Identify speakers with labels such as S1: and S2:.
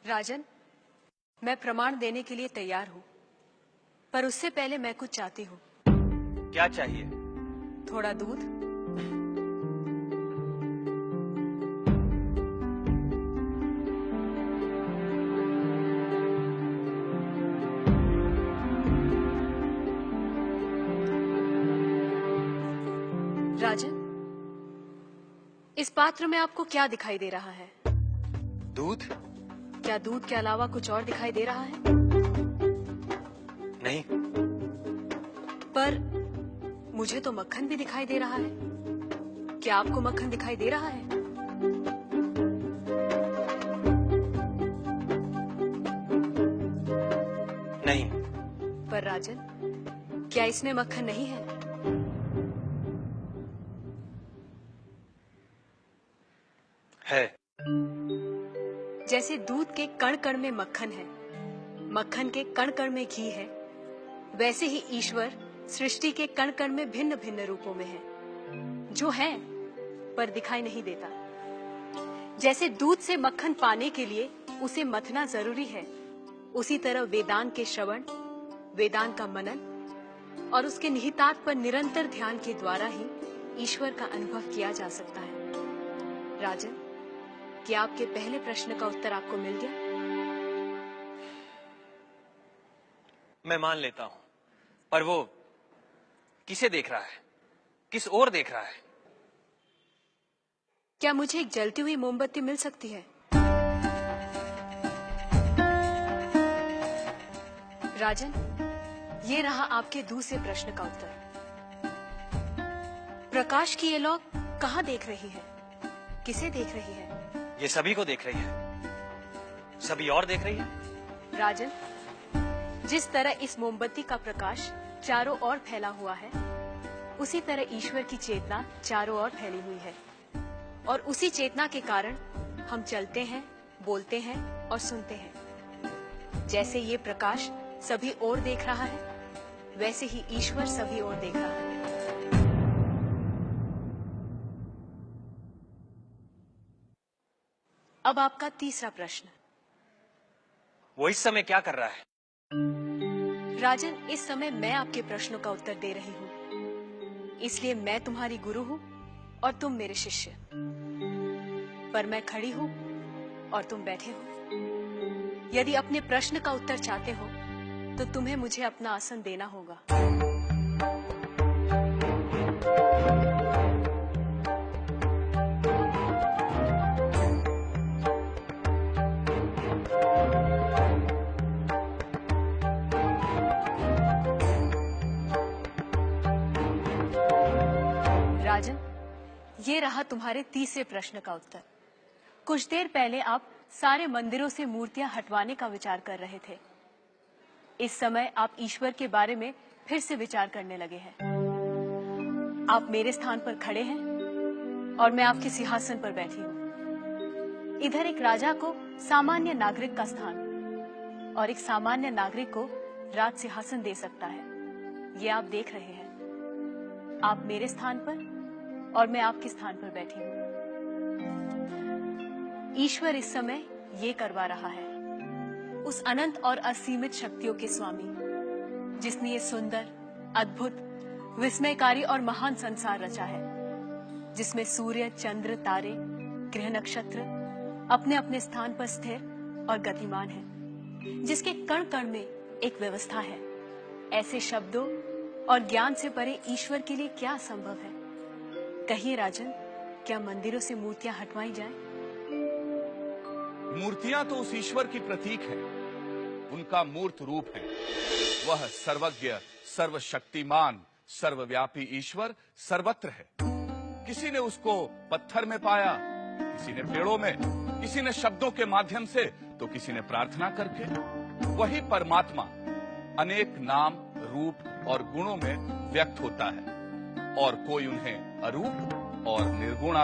S1: राजन, मैं प्रमाण देने के लिए तैयार हूँ, पर उससे पहले मैं कुछ चाहती हूँ।
S2: क्या चाहिए?
S1: थोड़ा दूध। राजन, इस पात्र में आपको क्या दिखाई दे रहा है?
S2: दूध?
S1: क्या दूध के अलावा कुछ और दिखाई दे रहा है?
S2: नहीं।
S1: पर मुझे तो मक्खन भी दिखाई दे रहा है। क्या आपको मक्खन दिखाई दे रहा है?
S2: नहीं।
S1: पर राजन, क्या इसमें मक्खन नहीं है?
S2: है।
S1: जैसे दूध के कण कण में मक्खन है, मक्खन के कण कण में घी है, वैसे ही ईश्वर सृष्टि के कण कण में भिन्न भिन्न रूपों में है, जो है पर दिखाई नहीं देता। जैसे दूध से मक्खन पाने के लिए उसे मथना जरूरी है, उसी तरह वेदांत के श्रवण, वेदांत का मनन और उसके निहितार्थ पर निरंतर ध्यान के द्वारा ही ईश्वर का अनुभव किया जा सकता है। राजन, क्या आपके पहले प्रश्न का उत्तर आपको मिल गया?
S2: मैं मान लेता हूं, पर वो किसे देख रहा है? किस ओर देख रहा है?
S1: क्या मुझे एक जलती हुई मोमबत्ती मिल सकती है? राजन, ये रहा आपके दूसरे प्रश्न का उत्तर। प्रकाश की ये लौ कहाँ देख रही है? किसे देख रही है?
S2: ये सभी को देख रही है। सभी और देख रही है।
S1: राजन, जिस तरह इस मोमबत्ती का प्रकाश चारों ओर फैला हुआ है, उसी तरह ईश्वर की चेतना चारों ओर फैली हुई है, और उसी चेतना के कारण हम चलते हैं, बोलते हैं और सुनते हैं। जैसे ये प्रकाश सभी ओर देख रहा है, वैसे ही ईश्वर सभी ओर देख रहा है। अब आपका तीसरा प्रश्न।
S2: वो इस समय क्या कर रहा है?
S1: राजन, इस समय मैं आपके प्रश्नों का उत्तर दे रही हूँ, इसलिए मैं तुम्हारी गुरु हूँ और तुम मेरे शिष्य। पर मैं खड़ी हूँ और तुम बैठे हो। यदि अपने प्रश्न का उत्तर चाहते हो, तो तुम्हें मुझे अपना आसन देना होगा। राजन, ये रहा तुम्हारे तीसरे प्रश्न का उत्तर। कुछ देर पहले आप सारे मंदिरों से मूर्तियां हटवाने का विचार कर रहे थे। इस समय आप ईश्वर के बारे में फिर से विचार करने लगे हैं। आप मेरे स्थान पर खड़े हैं और मैं आपके सिंहासन पर बैठी हूँ। इधर एक राजा को सामान्य नागरिक का स्थान और एक सामान्य नागरिक को राज सिंहासन दे सकता है, ये आप देख रहे हैं। आप मेरे स्थान पर और मैं आपके स्थान पर बैठी हूँ। ईश्वर इस समय ये करवा रहा है, उस अनंत और असीमित शक्तियों के स्वामी, जिसने ये सुंदर, अद्भुत, विस्मयकारी और महान संसार रचा है, जिसमें सूर्य, चंद्र, तारे, ग्रह, नक्षत्र अपने अपने स्थान पर स्थिर और गतिमान हैं, जिसके कण कण में एक व्यवस्था है। ऐसे शब्दों और ज्ञान से परे ईश्वर के लिए क्या संभव है? कहिए राजन, क्या मंदिरों से मूर्तियां हटवाई जाएं?
S3: मूर्तियां तो उस ईश्वर की प्रतीक है, उनका मूर्त रूप है। वह सर्वज्ञ, सर्वशक्तिमान, सर्वव्यापी ईश्वर सर्वत्र है। किसी ने उसको पत्थर में पाया, किसी ने पेड़ों में, किसी ने शब्दों के माध्यम से, तो किसी ने प्रार्थना करके। वही परमात्मा अनेक नाम, रूप और गुणों में व्यक्त होता है, और कोई उन्हें अरूप और निर्गुण